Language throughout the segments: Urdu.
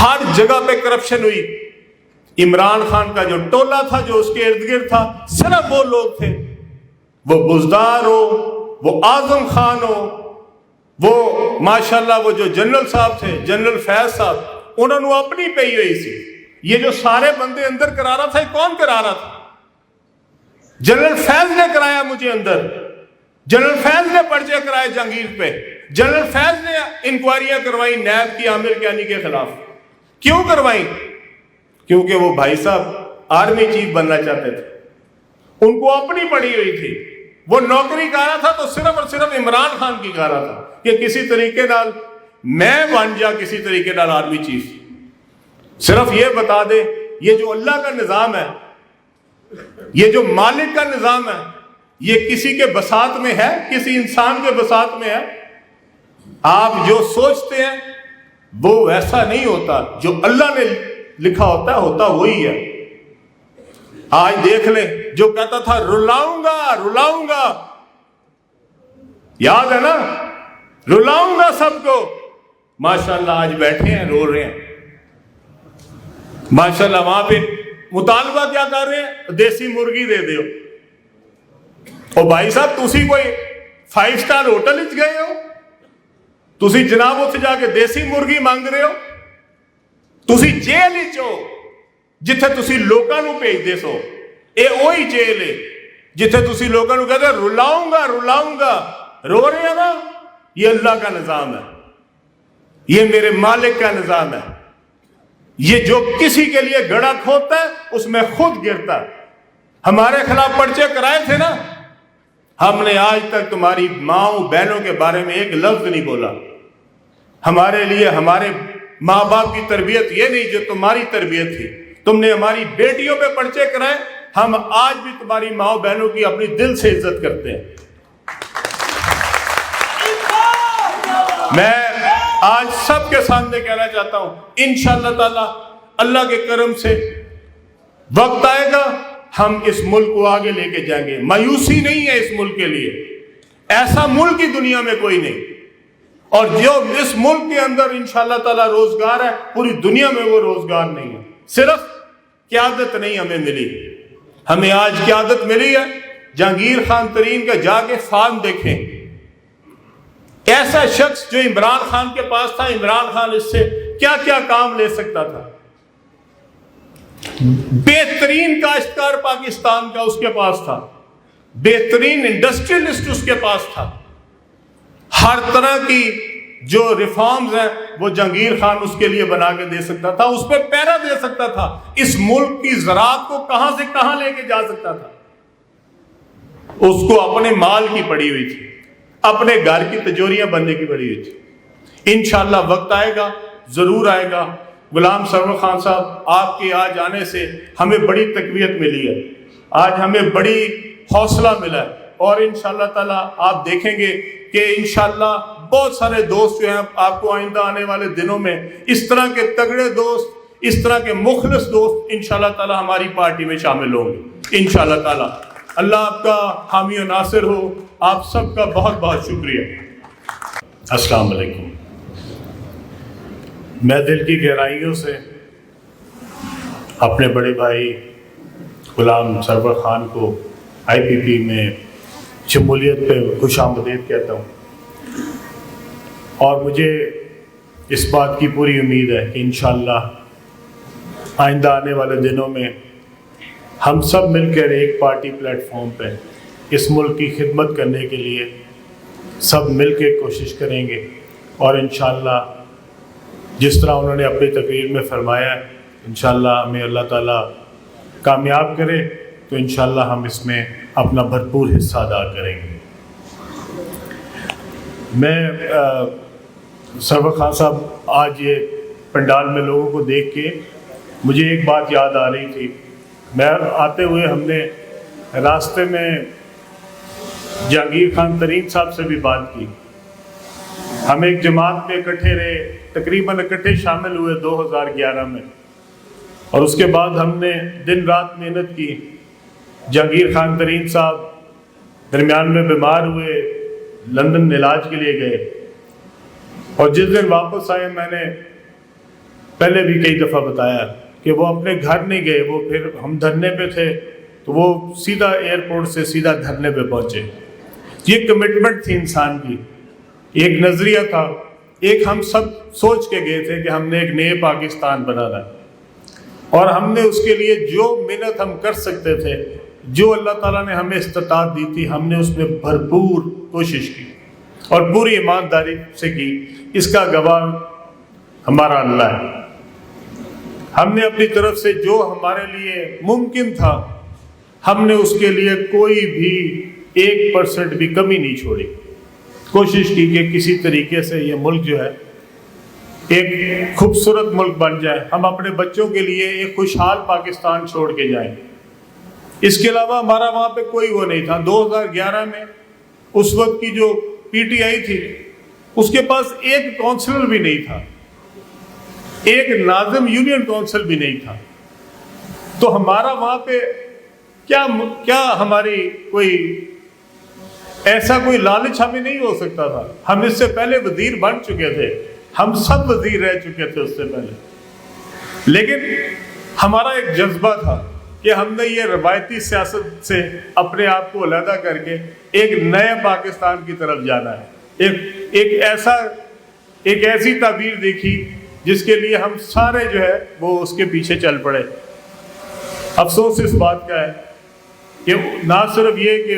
ہر جگہ پہ کرپشن ہوئی. عمران خان کا جو ٹولہ تھا جو اس کے ارد گرد تھا صرف وہ لوگ تھے, وہ بزدار ہو, وہ اعظم خان ہو, وہ ماشاءاللہ وہ جو جنرل صاحب تھے, جنرل فیض صاحب, انہوں نے اپنی پی ہوئی سی. یہ جو سارے بندے اندر کرا رہا تھا, یہ کون کرا رہا تھا؟ جنرل فیض نے کرایا مجھے اندر. جنرل فیض نے پرچے کرائے جہانگیر پہ. جنرل فیض نے انکوائریاں کروائی نیب کی عامر کیانی کے خلاف. کیوں کروائی؟ کیونکہ وہ بھائی صاحب آرمی چیف بننا چاہتے تھے, ان کو اپنی پڑی ہوئی تھی. وہ نوکری کر رہا تھا تو صرف اور صرف عمران خان کی کر رہا تھا کہ کسی طریقے نال میں بن جا, کسی طریقے نال آرمی چیف. صرف یہ بتا دے یہ جو اللہ کا نظام ہے, یہ جو مالک کا نظام ہے, یہ کسی کے بساط میں ہے, کسی انسان کے بساط میں ہے. آپ جو سوچتے ہیں وہ ویسا نہیں ہوتا. جو اللہ نے لکھا ہوتا وہی ہے. آج دیکھ لیں, جو کہتا تھا رلاؤں گا, یاد ہے نا, رلاؤں گا سب کو, ماشاءاللہ آج بیٹھے ہیں رو رہے ہیں. ماشاءاللہ وہاں پہ مطالبہ کیا کر رہے ہیں؟ دیسی مرغی دے دیو. او بھائی صاحب تسی کوئی 5 سٹار ہوٹل وچ گئے ہو؟ تسی جناب اتنے جا کے دیسی مرغی مانگ رہے ہو؟ تسی جیل وچ ہو جتھے تسی لوکاں نو بھیج دے سو. اے وہی جیل ہے جتھے تسی لوکاں نو کہتے رلاؤں گا, رو رہے ہیں نا. یہ اللہ کا نظام ہے, یہ میرے مالک کا نظام ہے. یہ جو کسی کے لیے گڑھا کھودتا ہے اس میں خود گرتا ہے. ہمارے خلاف پرچے کرائے تھے نا, ہم نے آج تک تمہاری ماؤں بہنوں کے بارے میں ایک لفظ نہیں بولا. ہمارے لیے ہمارے ماں باپ کی تربیت یہ نہیں جو تمہاری تربیت تھی. تم نے ہماری بیٹیوں پہ پرچے کرائے, ہم آج بھی تمہاری ماؤں بہنوں کی اپنی دل سے عزت کرتے ہیں. میں آج سب کے سامنے کہنا چاہتا ہوں انشاءاللہ تعالی اللہ کے کرم سے وقت آئے گا ہم اس ملک کو آگے لے کے جائیں گے. مایوسی نہیں ہے اس ملک کے لیے, ایسا ملک کی دنیا میں کوئی نہیں. اور جو اس ملک کے اندر انشاءاللہ تعالی روزگار ہے, پوری دنیا میں وہ روزگار نہیں ہے. صرف قیادت نہیں ہمیں ملی, ہمیں آج قیادت ملی ہے. جہانگیر خان ترین کا جا کے فارم دیکھیں, ایسا شخص جو عمران خان کے پاس تھا, عمران خان اس سے کیا کیا کام لے سکتا تھا. بہترین کاشتکار پاکستان کا اس کے پاس تھا, بہترین انڈسٹریلسٹ اس کے پاس تھا. ہر طرح کی جو ریفارمز ہیں وہ جہانگیر خان اس کے لیے بنا کے دے سکتا تھا, اس پہ پیرا دے سکتا تھا, اس ملک کی زراعت کو کہاں سے کہاں لے کے جا سکتا تھا. اس کو اپنے مال کی پڑی ہوئی تھی, اپنے گھر کی تجوریاں بننے کی پڑی ہوئی تھی. انشاءاللہ وقت آئے گا, ضرور آئے گا. غلام سرور خان صاحب, آپ کے آج آنے سے ہمیں بڑی تقویت ملی ہے, آج ہمیں بڑی حوصلہ ملا ہے. اور انشاءاللہ تعالی آپ دیکھیں گے کہ انشاءاللہ بہت سارے دوست جو ہیں آپ کو آئندہ آنے والے دنوں میں اس طرح کے تگڑے دوست, اس طرح کے مخلص دوست انشاءاللہ تعالی ہماری پارٹی میں شامل ہوں گے انشاءاللہ تعالی. اللہ آپ کا حامی و ناصر ہو. آپ سب کا بہت بہت شکریہ. السلام علیکم. میں دل کی گہرائیوں سے اپنے بڑے بھائی غلام سرور خان کو آئی پی پی میں شمولیت پہ خوش آمدید کہتا ہوں. اور مجھے اس بات کی پوری امید ہے کہ انشاءاللہ آئندہ آنے والے دنوں میں ہم سب مل کر ایک پارٹی پلیٹ فارم پہ اس ملک کی خدمت کرنے کے لیے سب مل کے کوشش کریں گے. اور انشاءاللہ جس طرح انہوں نے اپنی تقریر میں فرمایا ہے, انشاءاللہ ہمیں اللہ تعالیٰ کامیاب کرے تو انشاءاللہ ہم اس میں اپنا بھرپور حصہ ادا کریں گے. میں سرور خان صاحب, آج یہ پنڈال میں لوگوں کو دیکھ کے مجھے ایک بات یاد آ رہی تھی. میں آتے ہوئے ہم نے راستے میں جہانگیر خان ترین صاحب سے بھی بات کی. ہم ایک جماعت میں اکٹھے رہے, تقریباً اکٹھے شامل ہوئے 2011 میں, اور اس کے بعد ہم نے دن رات محنت کی. جہانگیر خان ترین صاحب درمیان میں بیمار ہوئے, لندن علاج کے لیے گئے, اور جس دن واپس آئے میں نے پہلے بھی کئی دفعہ بتایا کہ وہ اپنے گھر نہیں گئے، وہ پھر ہم دھرنے پہ تھے تو وہ سیدھا ایئرپورٹ سے سیدھا دھرنے پہ پہنچے۔ یہ کمٹمنٹ تھی انسان کی، ایک نظریہ تھا، ایک ہم سب سوچ کے گئے تھے کہ ہم نے ایک نئے پاکستان بنانا ہے، اور ہم نے اس کے لیے جو محنت ہم کر سکتے تھے، جو اللہ تعالیٰ نے ہمیں استطاعت دی تھی، ہم نے اس میں بھرپور کوشش کی اور پوری ایمانداری سے کی۔ اس کا گواہ ہمارا اللہ ہے۔ ہم نے اپنی طرف سے جو ہمارے لیے ممکن تھا، ہم نے اس کے لیے کوئی بھی 1% بھی کمی نہیں چھوڑی۔ کوشش کی کہ کسی طریقے سے یہ ملک جو ہے ایک خوبصورت ملک بن جائے، ہم اپنے بچوں کے لیے ایک خوشحال پاکستان چھوڑ کے جائیں۔ اس کے علاوہ ہمارا وہاں پہ کوئی وہ نہیں تھا۔ 2011 میں اس وقت کی جو PTI تھی، اس کے پاس ایک کونسلر بھی نہیں تھا، ایک ناظم یونین کونسل بھی نہیں تھا۔ تو ہمارا وہاں پہ کیا ہماری کوئی ایسا کوئی لالچ ہمیں نہیں ہو سکتا تھا؟ ہم اس سے پہلے وزیر بن چکے تھے، ہم سب وزیر رہ چکے تھے اس سے پہلے، لیکن ہمارا ایک جذبہ تھا کہ ہم نے یہ روایتی سیاست سے اپنے آپ کو علیحدہ کر کے ایک نئے پاکستان کی طرف جانا ہے۔ ایک ایسی تعبیر دیکھی جس کے لیے ہم سارے جو ہے وہ اس کے پیچھے چل پڑے۔ افسوس اس بات کا ہے کہ نہ صرف یہ کہ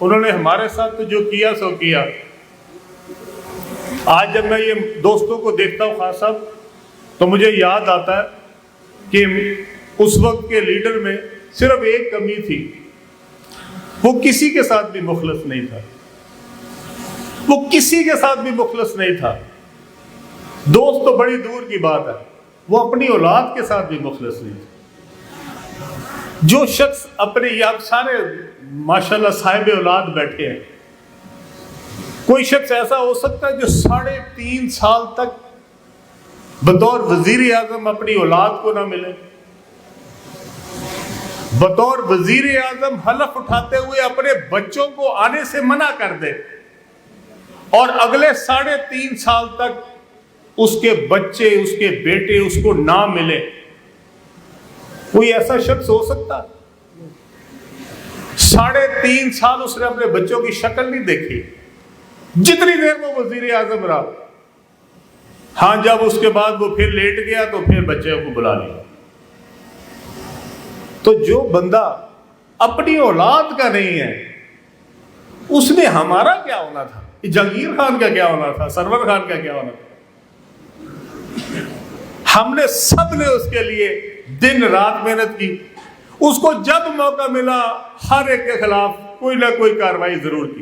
انہوں نے ہمارے ساتھ تو جو کیا سو کیا۔ آج جب میں یہ دوستوں کو دیکھتا ہوں خان صاحب، تو مجھے یاد آتا ہے کہ اس وقت کے لیڈر میں صرف ایک کمی تھی، وہ کسی کے ساتھ بھی مخلص نہیں تھا، وہ کسی کے ساتھ بھی مخلص نہیں تھا۔ دوست تو بڑی دور کی بات ہے، وہ اپنی اولاد کے ساتھ بھی مخلص نہیں تھا۔ جو شخص اپنے، یہ سارے ماشاءاللہ صاحب اولاد بیٹھے ہیں، کوئی شخص ایسا ہو سکتا ہے جو 3.5 سال تک بطور وزیر اعظم اپنی اولاد کو نہ ملے، بطور وزیر اعظم حلف اٹھاتے ہوئے اپنے بچوں کو آنے سے منع کر دے، اور اگلے 3.5 سال تک اس کے بچے، اس کے بیٹے اس کو نہ ملے؟ کوئی ایسا شخص ہو سکتا؟ 3.5 سال اس نے اپنے بچوں کی شکل نہیں دیکھی، جتنی دیر وہ وزیر اعظم رہا۔ ہاں، جب اس کے بعد وہ پھر لیٹ گیا تو پھر بچے کو بلا لیا۔ تو جو بندہ اپنی اولاد کا نہیں ہے، اس نے ہمارا کیا ہونا تھا؟ جہانگیر خان کا کیا ہونا تھا؟ سرور خان کا کیا ہونا تھا؟ ہم نے سب نے اس کے لیے دن رات محنت کی۔ اس کو جب موقع ملا ہر ایک کے خلاف کوئی نہ کوئی کارروائی ضرور کی۔